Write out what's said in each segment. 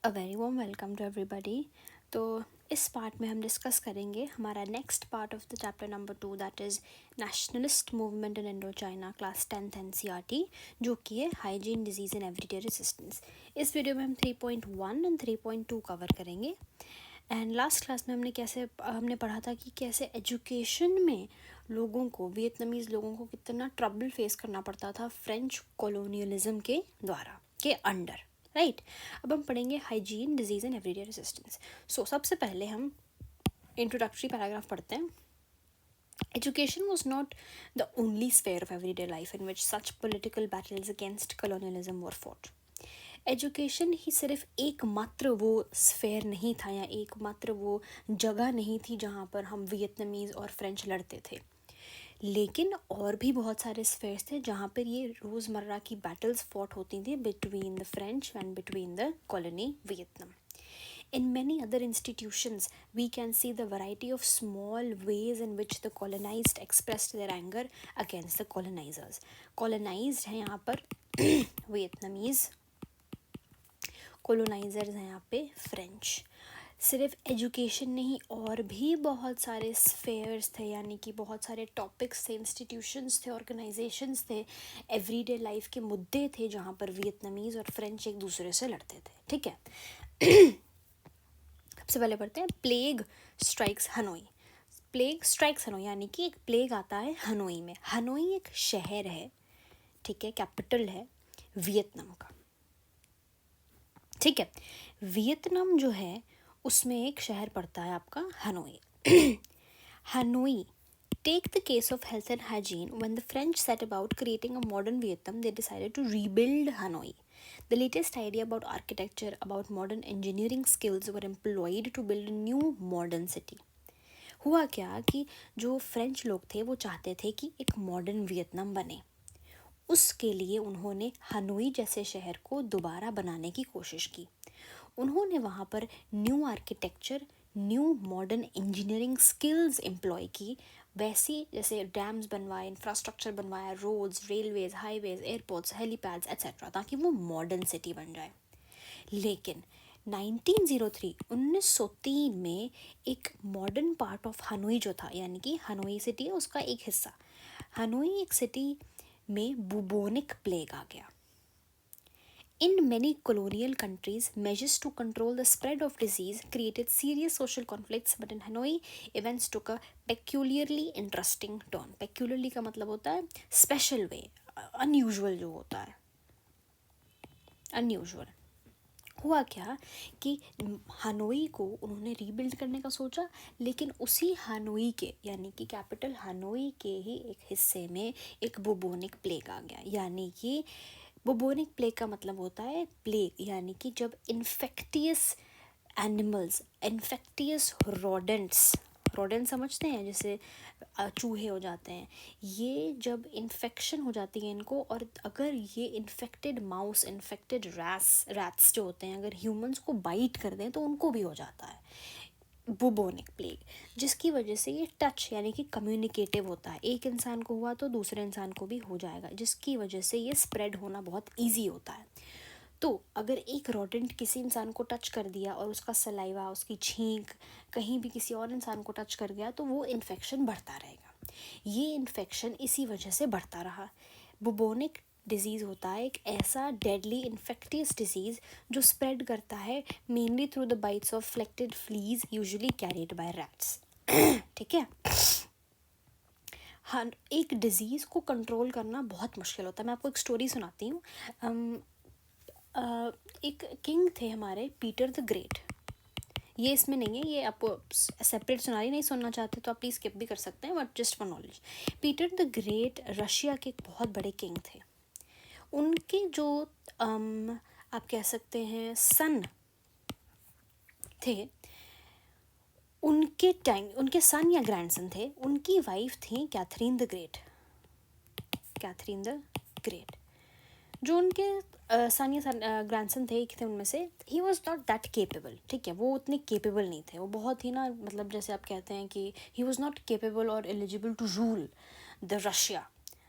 A very warm welcome to everybody. तो इस part में हम डिस्कस करेंगे हमारा next part of the chapter number 2 that is nationalist movement in Indo China class 10th NCERT, जो कि है hygiene disease and everyday resistance. इस वीडियो में हम 3.1 एंड 3.2 कवर करेंगे। एंड लास्ट क्लास में हमने पढ़ा था कि कैसे एजुकेशन में लोगों को, वियतनामीज़ लोगों को कितना ट्रबल फेस करना पड़ता था फ्रेंच कॉलोनियलिज्म के द्वारा के अंडर, राइट। अब हम पढ़ेंगे hygiene disease and everyday resistance. So सबसे पहले हम इंट्रोडक्टरी पैराग्राफ पढ़ते हैं। Education was not the only sphere of everyday life in which such political battles against colonialism were fought. Education ही सिर्फ एकमात्र वो स्फेयर नहीं था या एकमात्र वो जगह नहीं थी जहाँ पर हम वियतनामीज़ और फ्रेंच लड़ते थे, लेकिन और भी बहुत सारे स्फेयर्स थे जहाँ पर ये रोज़मर्रा की बैटल्स फॉट होती थी between the French and between the colony Vietnam. In many other institutions, we can see the variety of small ways in which the colonized expressed their anger against the colonizers. Colonized है यहाँ पर Vietnamese, colonizers हैं यहाँ पे French. सिर्फ education नहीं, और भी बहुत सारे स्फेयर्स थे, यानी कि बहुत सारे टॉपिक्स थे, इंस्टीट्यूशंस थे, ऑर्गेनाइजेशंस थे, एवरीडे लाइफ के मुद्दे थे जहाँ पर वियतनामीज़ और फ्रेंच एक दूसरे से लड़ते थे, ठीक है. सबसे पहले पढ़ते हैं plague strikes Hanoi. Plague strikes Hanoi यानी कि एक प्लेग आता है हनोई में. हनोई एक शहर है, ठीक है, कैपिटल है वियतनाम का, ठीक है. वियतनाम जो है उसमें एक शहर पड़ता है आपका Hanoi. Hanoi. Take the case of health and hygiene. When the French set about creating a modern Vietnam, they decided to rebuild Hanoi. The latest idea about architecture, about modern engineering skills were employed to build a new modern city. हुआ क्या कि जो French लोग थे वो चाहते थे कि एक मॉडर्न वियतनाम बने. उसके लिए उन्होंने हनोई जैसे शहर को दोबारा बनाने की कोशिश की. उन्होंने वहाँ पर new architecture, new modern engineering skills employ की. वैसी जैसे डैम्स बनवाए, इंफ्रास्ट्रक्चर बनवाया, roads, railways, highways, airports, helipads etcetera, ताकि वो मॉडर्न सिटी बन जाए. लेकिन 1903 में एक मॉडर्न पार्ट ऑफ हनोई जो था, यानी कि हनोई सिटी है उसका एक हिस्सा, हनोई एक सिटी में बुबोनिक प्लेग आ गया. In many colonial countries, measures to control the spread of disease created serious social conflicts, but in Hanoi, events took a peculiarly interesting turn. Peculiarly का मतलब होता है special way, unusual जो होता है, unusual. हुआ क्या कि हनोई को उन्होंने रीबिल्ड करने का सोचा, लेकिन उसी हनोई के, यानी कि कैपिटल हनोई के ही एक हिस्से में एक बुबोनिक प्लेग आ गया. यानी कि बुबोनिक प्लेग का मतलब होता है प्लेग, यानी कि जब infectious animals, infectious rodents, rodent समझते हैं, जैसे चूहे हो जाते हैं, ये जब इन्फेक्शन हो जाती है इनको, और अगर ये इन्फेक्टेड माउस, इन्फेक्टेड रैट्स जो होते हैं, अगर ह्यूमंस को बाइट कर दें तो उनको भी हो जाता है बुबोनिक प्लेग, जिसकी वजह से ये टच यानी कि कम्युनिकेटिव होता है. एक इंसान को हुआ तो दूसरे इंसान को भी हो जाएगा, जिसकी वजह से ये स्प्रेड होना बहुत ईजी होता है. तो अगर एक रोडेंट किसी इंसान को टच कर दिया और उसका सलाइवा, उसकी छींक कहीं भी किसी और इंसान को टच कर गया, तो वो इन्फेक्शन बढ़ता रहेगा. ये इन्फेक्शन इसी वजह से बढ़ता रहा. बुबोनिक डिजीज़ होता है एक ऐसा डेडली इन्फेक्टियस डिजीज़ जो स्प्रेड करता है mainly through the bites of infected fleas usually carried by rats. ठीक है. हाँ, एक डिज़ीज़ को कंट्रोल करना बहुत मुश्किल होता है. मैं आपको एक स्टोरी सुनाती हूँ. एक किंग थे हमारे, पीटर द ग्रेट. ये इसमें नहीं है, ये आपको सेपरेट सुना रही, नहीं सुनना चाहते तो आप प्लीज़ स्किप भी कर सकते हैं, but just for knowledge. Peter the great Russia के एक बहुत बड़े किंग थे. उनके जो आप कह सकते हैं सन थे, उनके टाइम, उनके सन या ग्रैंडसन थे, उनकी वाइफ थी Catherine the great. Catherine the great. जो उनके सन या ग्रैंडसन थे, एक थे उनमें से, ही वॉज नॉट दैट केपेबल. ठीक है, वो उतने केपेबल नहीं थे, वो बहुत ही ना, मतलब जैसे आप कहते हैं कि ही वॉज नॉट केपेबल और eligible to rule the Russia.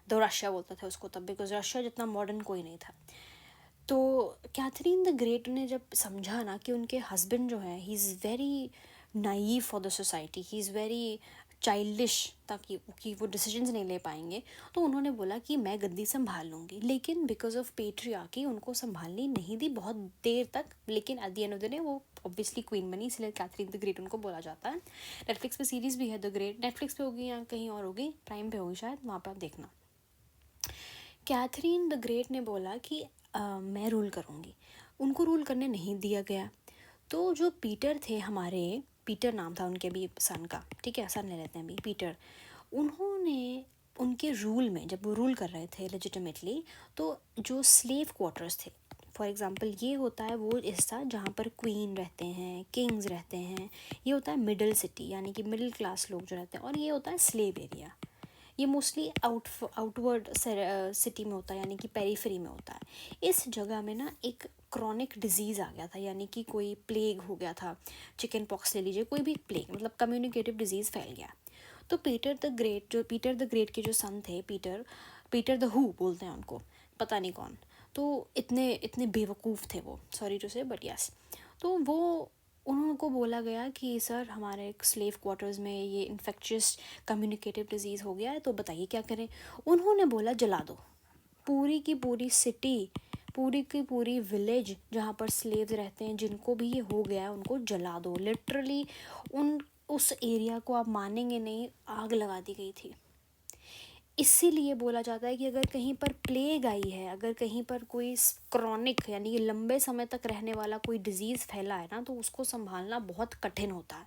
The Russia बोलते थे उसको तब, बिकॉज रशिया जितना मॉडर्न कोई नहीं था. तो कैथरीन द ग्रेट ने जब समझा ना कि उनके हस्बैंड जो है he is very naive for the society, he is very childish, ताकि कि वो डिसीजंस नहीं ले पाएंगे, तो उन्होंने बोला कि मैं गद्दी संभाल लूँगी। लेकिन बिकॉज ऑफ पेट्रियार्की उनको संभालनी नहीं दी बहुत देर तक, लेकिन at the end of the day वो ऑब्वियसली क्वीन बनी, इसलिए कैथरीन द ग्रेट उनको बोला जाता है। नेटफ्लिक्स पे सीरीज़ भी है द ग्रेट, नेटफ्लिक्स पे होगी या कहीं और होगी, प्राइम पे होगी शायद, वहाँ पर आप देखना। कैथरीन द ग्रेट ने बोला कि मैं रूल करूँगी। उनको रूल करने नहीं दिया गया। तो जो पीटर थे हमारे, पीटर नाम था उनके भी सन का, ठीक है, सन ले लेते हैं अभी, पीटर, उन्होंने उनके रूल में जब वो रूल कर रहे थे लेजिटिमेटली, तो जो स्लेव क्वार्टर्स थे, फॉर एग्जांपल ये होता है वो हिस्सा जहाँ पर क्वीन रहते हैं, किंग्स रहते हैं, ये होता है मिडिल सिटी यानी कि मिडिल क्लास लोग जो रहते हैं, और ये होता है स्लेव एरिया। ये मोस्टली आउटवर्ड सिटी में होता है यानी कि पेरीफेरी में होता है। इस जगह में ना एक क्रॉनिक डिजीज़ आ गया था, यानी कि कोई प्लेग हो गया था, चिकन पॉक्स ले लीजिए, कोई भी प्लेग, मतलब कम्युनिकेटिव डिजीज़ फैल गया। तो पीटर द ग्रेट के जो सन थे, पीटर द हु बोलते हैं उनको, पता नहीं कौन, तो इतने इतने बेवकूफ़ थे वो, सॉरी टू से बट यस। तो वो उनको बोला गया कि सर हमारे स्लेव क्वार्टर्स में ये इन्फेक्शियस कम्युनिकेटिव डिजीज़ हो गया है, तो बताइए क्या करें। उन्होंने बोला जला दो पूरी की पूरी सिटी, पूरी की पूरी विलेज जहाँ पर स्लेव्स रहते हैं, जिनको भी ये हो गया है उनको जला दो। लिटरली उस एरिया को आप मानेंगे नहीं, आग लगा दी गई थी। इसीलिए बोला जाता है कि अगर कहीं पर प्लेग आई है, अगर कहीं पर कोई क्रॉनिक यानी कि लंबे समय तक रहने वाला कोई डिजीज़ फैला है ना, तो उसको संभालना बहुत कठिन होता है।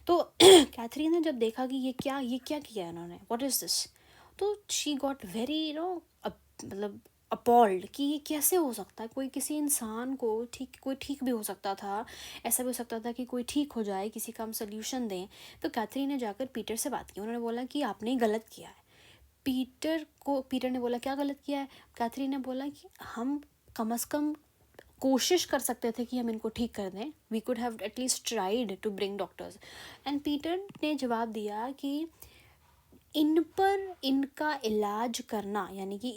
तो कैथरीन ने जब देखा कि ये क्या किया है इन्होंने, व्हाट इज़ दिस, तो शी गॉट वेरी मतलब अपॉल्ड कि ये कैसे हो सकता है, कोई किसी इंसान को कोई ठीक भी हो सकता था, ऐसा भी हो सकता था कि कोई ठीक हो जाए, किसी का हम सोल्यूशन दें। तो कैथरीन ने जाकर पीटर से बात की, उन्होंने बोला कि आपने गलत किया है। पीटर ने बोला क्या गलत किया है। कैथरीन ने बोला कि हम कम से कम कोशिश कर सकते थे कि हम इनको ठीक कर दें, we could have at least tried to bring doctors. And Peter ने जवाब दिया कि इन पर इनका इलाज करना, यानी कि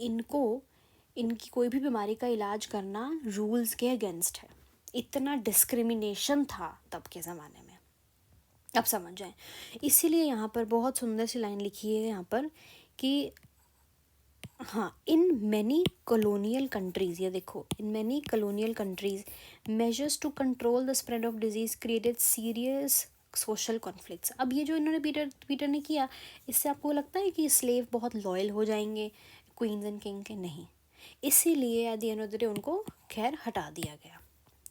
इनकी कोई भी बीमारी का इलाज करना रूल्स के अगेंस्ट है। इतना डिस्क्रिमिनेशन था तब के ज़माने में, अब समझ जाएं। इसीलिए यहाँ पर बहुत सुंदर सी लाइन लिखी है यहाँ पर कि हाँ, इन मैनी कॉलोनियल कंट्रीज़, ये देखो, in many colonial countries measures to control the spread of disease created serious social conflicts. अब ये जो इन्होंने पीटर ने किया, इससे आपको लगता है कि स्लेव बहुत लॉयल हो जाएंगे क्वींस एंड किंग के? नहीं, इसीलिए at the end of the day उनको खैर हटा दिया गया,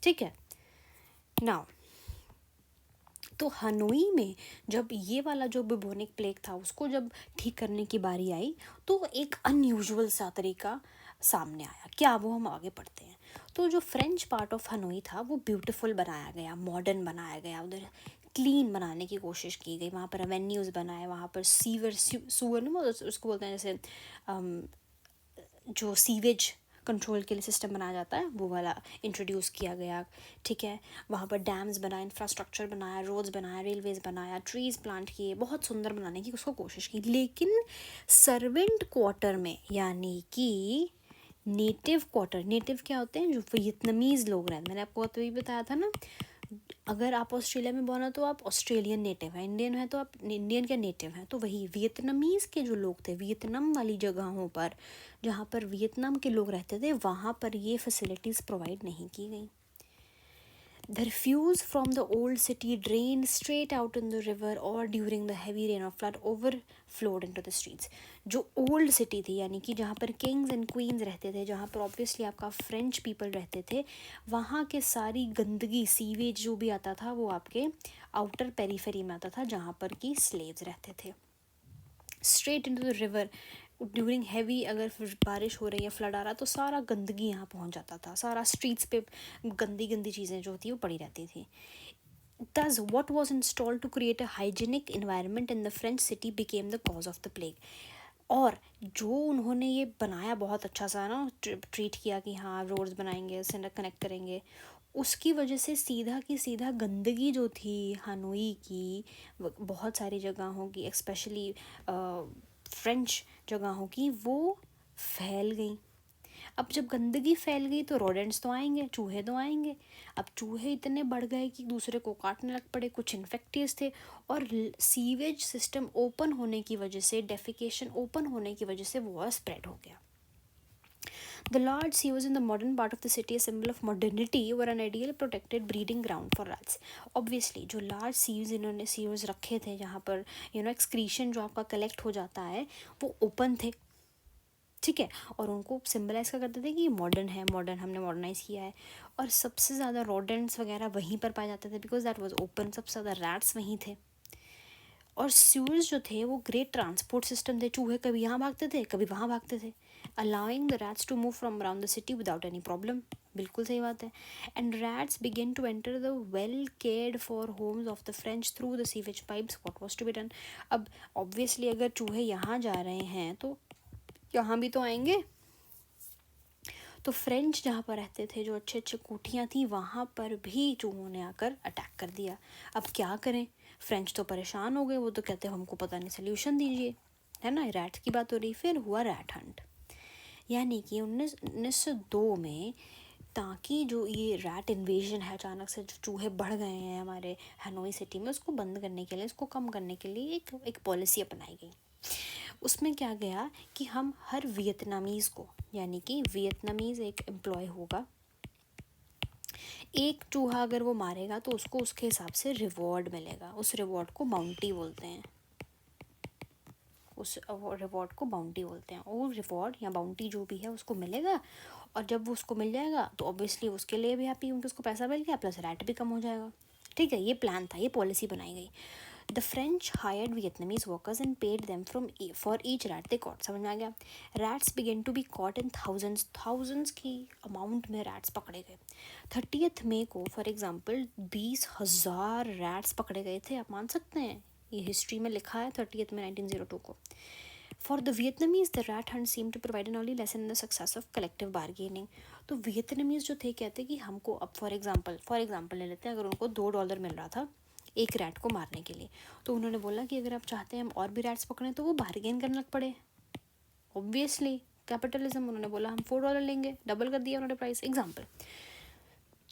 ठीक है। नाउ तो हनोई में जब ये वाला जो बुबोनिक प्लेग था उसको जब ठीक करने की बारी आई, तो एक अनयूजुअल सा तरीका सामने आया। क्या, वो हम आगे पढ़ते हैं। तो जो फ्रेंच पार्ट ऑफ हनोई था वो ब्यूटीफुल बनाया गया, मॉडर्न बनाया गया, उधर क्लीन बनाने की कोशिश की गई, वहाँ पर एवेन्यूज़ बनाए, वहाँ पर सूअर ना उसको बोलते हैं, जैसे जो सीवेज कंट्रोल के लिए सिस्टम बनाया जाता है वो वाला इंट्रोड्यूस किया गया, ठीक है। वहाँ पर डैम्स बनाए, इंफ्रास्ट्रक्चर बनाया, रोड्स बनाया, रेलवेज़ बनाया, ट्रीज़ प्लांट किए, बहुत सुंदर बनाने की उसको कोशिश की। लेकिन सर्वेंट क्वार्टर में, यानी कि नेटिव क्वार्टर, नेटिव क्या होते हैं, जो वियतनामीज़ लोग रहते हैं, मैंने आपको तो ये बताया था ना, अगर आप ऑस्ट्रेलिया में बना तो आप ऑस्ट्रेलियन नेटिव हैं, इंडियन है तो आप इंडियन के नेटिव हैं, तो वही वियतनामीज़ के जो लोग थे, वियतनाम वाली जगहों पर जहाँ पर वियतनाम के लोग रहते थे, वहाँ पर ये फैसिलिटीज़ प्रोवाइड नहीं की गई। The refuse from the old city drained straight out in the river or during the heavy rain or flood overflowed into the streets. जो ओल्ड सिटी थी, यानी कि जहाँ पर किंग्स एंड क्वींस रहते थे, जहाँ पर ऑब्वियसली आपका फ्रेंच पीपल रहते थे, वहाँ के सारी गंदगी, सीवेज जो भी आता था वो आपके आउटर पेरीफेरी में आता था, जहाँ पर कि स्लेव्स रहते थे। Straight into the river during heavy, अगर बारिश हो रही है, फ्लड आ रहा, तो सारा गंदगी यहाँ पहुँच जाता था, सारा स्ट्रीट्स पे गंदी गंदी चीज़ें जो होती है वो पड़ी रहती थी। Thus, what was installed to create a hygienic environment in the French city became the cause of the plague. और जो उन्होंने ये बनाया बहुत अच्छा सा ना, ट्रीट किया कि हाँ रोड्स बनाएंगे, उससे कनेक्ट करेंगे, उसकी वजह से सीधा की सीधा गंदगी जो थी हनोई की, बहुत सारी जगहों की, स्पेशली फ्रेंच जगहों की, वो फैल गई। अब जब गंदगी फैल गई तो रोडेंट्स तो आएंगे, चूहे तो आएंगे। अब चूहे इतने बढ़ गए कि दूसरे को काटने लग पड़े, कुछ इन्फेक्टियस थे, और सीवेज सिस्टम ओपन होने की वजह से, डेफिकेशन ओपन होने की वजह से वो स्प्रेड हो गया। The large sewers in the modern part of the city, a symbol of modernity, were an ideal protected breeding ground for rats. Obviously, जो large sewers इन्होंने sewers रखे थे जहाँ पर excretion जो आपका collect हो जाता है वो open थे, ठीक है, और उनको सिम्बलाइज क्या करते थे कि ये मॉडर्न है, मॉडर्न हमने मॉडर्नाइज किया है। और सबसे ज़्यादा रोडेंट्स वगैरह वहीं पर पाए जाते थे बिकॉज दैट वाज ओपन, सबसे ज़्यादा रैट्स वहीं थे। और स्यूर्स जो थे वो ग्रेट ट्रांसपोर्ट सिस्टम थे, चूहे कभी यहाँ भागते थे कभी वहाँ भागते थे, allowing the rats to move from around the city without any problem. बिल्कुल सही बात है। And rats began to enter the well cared for homes of the French through the sewage pipes. What was to be done? अब obviously अगर चूहे यहाँ जा रहे हैं तो यहाँ भी तो आएंगे। तो फ्रेंच जहाँ पर रहते थे, जो अच्छे अच्छे कोठियाँ थी, वहाँ पर भी चूहों ने आकर अटैक कर दिया। अब क्या करें? फ्रेंच तो परेशान हो गए, वो तो कहते हमको पता नहीं, सोल्यूशन दीजिए, है ना। रैट्स की बात हो रही। फिर हुआ रैट हंट, यानी कि 1902 में, ताकि जो ये रैट इन्वेजन है, अचानक से जो चूहे बढ़ गए हैं हमारे हनोई सिटी में, उसको बंद करने के लिए, इसको कम करने के लिए एक पॉलिसी अपनाई गई। उसमें क्या गया कि हम हर वियतनामीज़ को, यानी कि वियतनामीज़ एक एम्प्लॉय होगा, एक चूहा अगर वो मारेगा तो उसको उसके हिसाब से रिवॉर्ड मिलेगा। उस रिवॉर्ड को बाउंटी बोलते हैं, उस रिवॉर्ड को बाउंटी बोलते हैं। वो रिवॉर्ड या बाउंटी जो भी है उसको मिलेगा, और जब वो उसको मिल जाएगा तो ऑब्वियसली उसके लिए भी हैप्पी, क्योंकि उसको पैसा मिल गया, प्लस रैट भी कम हो जाएगा। ठीक है, ये प्लान था, ये पॉलिसी बनाई गई। The French hired Vietnamese workers and paid them for each rat they caught. समझ में आ गया? Rats began to be caught in thousands की अमाउंट में रैट्स पकड़े गए। 30 मई को फॉर एग्जाम्पल 20,000 रैट्स पकड़े गए थे। आप मान सकते हैं, ये हिस्ट्री में लिखा है 30 में 1902 को। For the Vietnamese the rat hunt seem to provide an early lesson in the success of collective bargaining. तो वियतनामीज जो थे कहते कि हमको, अब फॉर एग्जाम्पल ले लेते हैं, अगर उनको $2 मिल रहा था एक रैट को मारने के लिए, तो उन्होंने बोला कि अगर आप चाहते हैं हम और भी रैट्स पकड़ें तो वो बार्गेन करने लग पड़े। ऑब्वियसली कैपिटलिज्म, उन्होंने बोला हम $4 लेंगे, डबल कर दिया उन्होंने price. Example,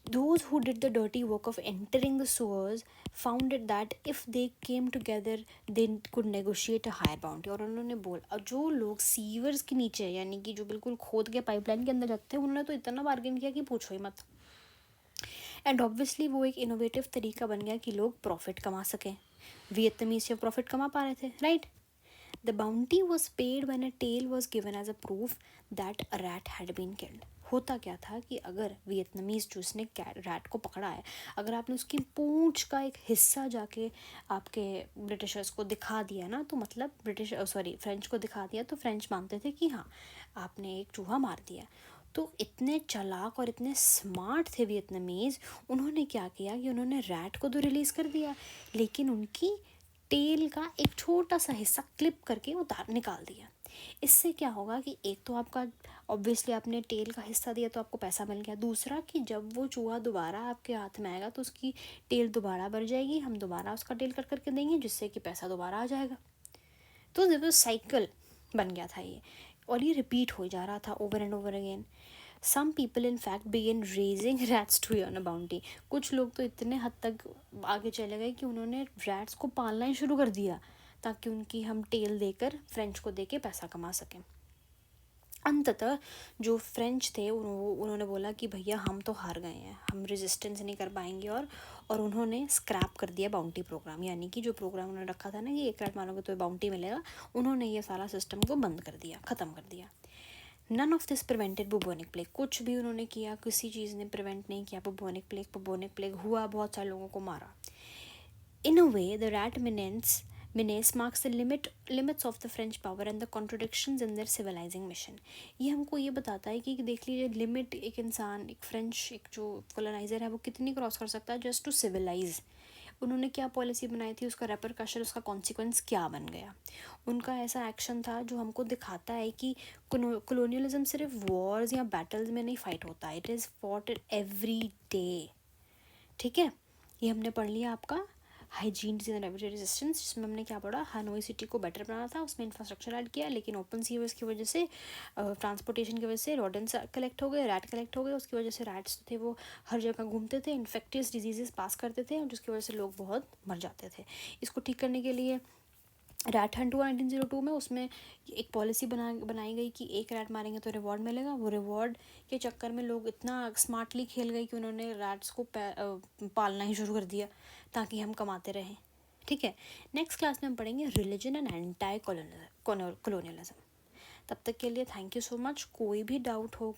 those who did the dirty work of entering the sewers found it that if they came together they could negotiate a higher bounty। और उन्होंने बोला, जो लोग सीवर्स के नीचे, यानी कि जो बिल्कुल खोद के पाइपलाइन के अंदर जाते थे, उन्होंने तो इतना बार्गेन किया कि पूछो ही मत। एंड ऑब्वियसली वो एक इनोवेटिव तरीका बन गया कि लोग प्रॉफिट कमा सकें। वियतनामीज से प्रॉफिट कमा पा रहे थे, right. The bounty was paid when a tail was given as a proof that a rat had been killed. होता क्या था कि अगर वियतनामीज जो उसने रैट को पकड़ा है, अगर आपने उसकी पूंछ का एक हिस्सा जाके आपके ब्रिटिशर्स को दिखा दिया ना, तो मतलब फ्रेंच को दिखा दिया, तो फ्रेंच मानते थे कि हाँ आपने एक चूहा मार दिया। तो इतने चालाक और इतने स्मार्ट थे वियतनामीज, उन्होंने क्या किया कि उन्होंने रैट को तो रिलीज़ कर दिया, लेकिन उनकी टेल का एक छोटा सा हिस्सा क्लिप करके उतार निकाल दिया। इससे क्या होगा कि एक तो आपका, ऑब्वियसली आपने टेल का हिस्सा दिया तो आपको पैसा मिल गया, दूसरा कि जब वो चूहा दोबारा आपके हाथ में आएगा तो उसकी टेल दोबारा बढ़ जाएगी, हम दोबारा उसका टेल कट करके देंगे, जिससे कि पैसा दोबारा आ जाएगा। तो जब साइकिल बन गया था ये, और ये रिपीट हो जा रहा था over and over again. Some people in fact begin raising rats to earn a bounty. कुछ लोग तो इतने हद तक आगे चले गए कि उन्होंने रैट्स को पालना ही शुरू कर दिया, ताकि उनकी हम टेल देकर फ्रेंच को देके पैसा कमा सकें। अंततः जो फ्रेंच थे उन्होंने बोला कि भैया हम तो हार गए हैं, हम रेजिस्टेंस नहीं कर पाएंगे, और उन्होंने स्क्रैप कर दिया बाउंटी प्रोग्राम, यानी कि जो प्रोग्राम उन्होंने रखा था ना कि एक रैट मारोगे तो बाउंटी मिलेगा, उन्होंने ये सारा सिस्टम को बंद कर दिया, ख़त्म कर दिया। None of this prevented bubonic plague. कुछ भी उन्होंने किया, किसी चीज़ ने प्रिवेंट नहीं किया बुबोनिक प्लेग हुआ, बहुत सारे लोगों को मारा। In a way, the rat menace marks the limits of the French power and the contradictions in their civilizing mission। ये हमको ये बताता है कि देख लीजिए लिमिट एक इंसान, एक फ्रेंच, एक जो कॉलोनाइजर है, वो कितनी क्रॉस कर सकता है जस्ट टू सिविलाइज। उन्होंने क्या पॉलिसी बनाई थी, उसका रेपरकशन, उसका कॉन्सिक्वेंस क्या बन गया। उनका ऐसा एक्शन था जो हमको दिखाता है कि कॉलोनियलिज्म सिर्फ वॉर्स या बैटल्स में नहीं फाइट होता, it is fought every day. ठीक है, ये हमने पढ़ लिया आपका हाइजीन डिजीज एंड रेबिलिटी रेजिस्टेंस, जिसमें हमने क्या पढ़ा, हनोई सिटी को बेटर बनाना था, उसमें इंफ्रास्ट्रक्चर ऐड किया, लेकिन ओपन सीवर्स की वजह से, ट्रांसपोर्टेशन की वजह से रोडेंट्स कलेक्ट हो गए, रैट कलेक्ट हो गए, उसकी वजह से रैट्स थे वो हर जगह घूमते थे, इन्फेक्टियस डिजीजेस पास करते थे, जिसकी वजह से लोग बहुत मर जाते थे। इसको ठीक करने के लिए रैट हंट हुआ 1902 में, उसमें एक पॉलिसी बनाई गई कि एक रैट मारेंगे तो रिवॉर्ड मिलेगा। वो रिवॉर्ड के चक्कर में लोग इतना स्मार्टली खेल गए कि उन्होंने रैट्स को पालना ही शुरू कर दिया ताकि हम कमाते रहें। ठीक है, नेक्स्ट क्लास में हम पढ़ेंगे रिलीजन एंड एंटाई कॉलोनियलिज्म। तब तक के लिए थैंक यू सो मच। कोई भी डाउट हो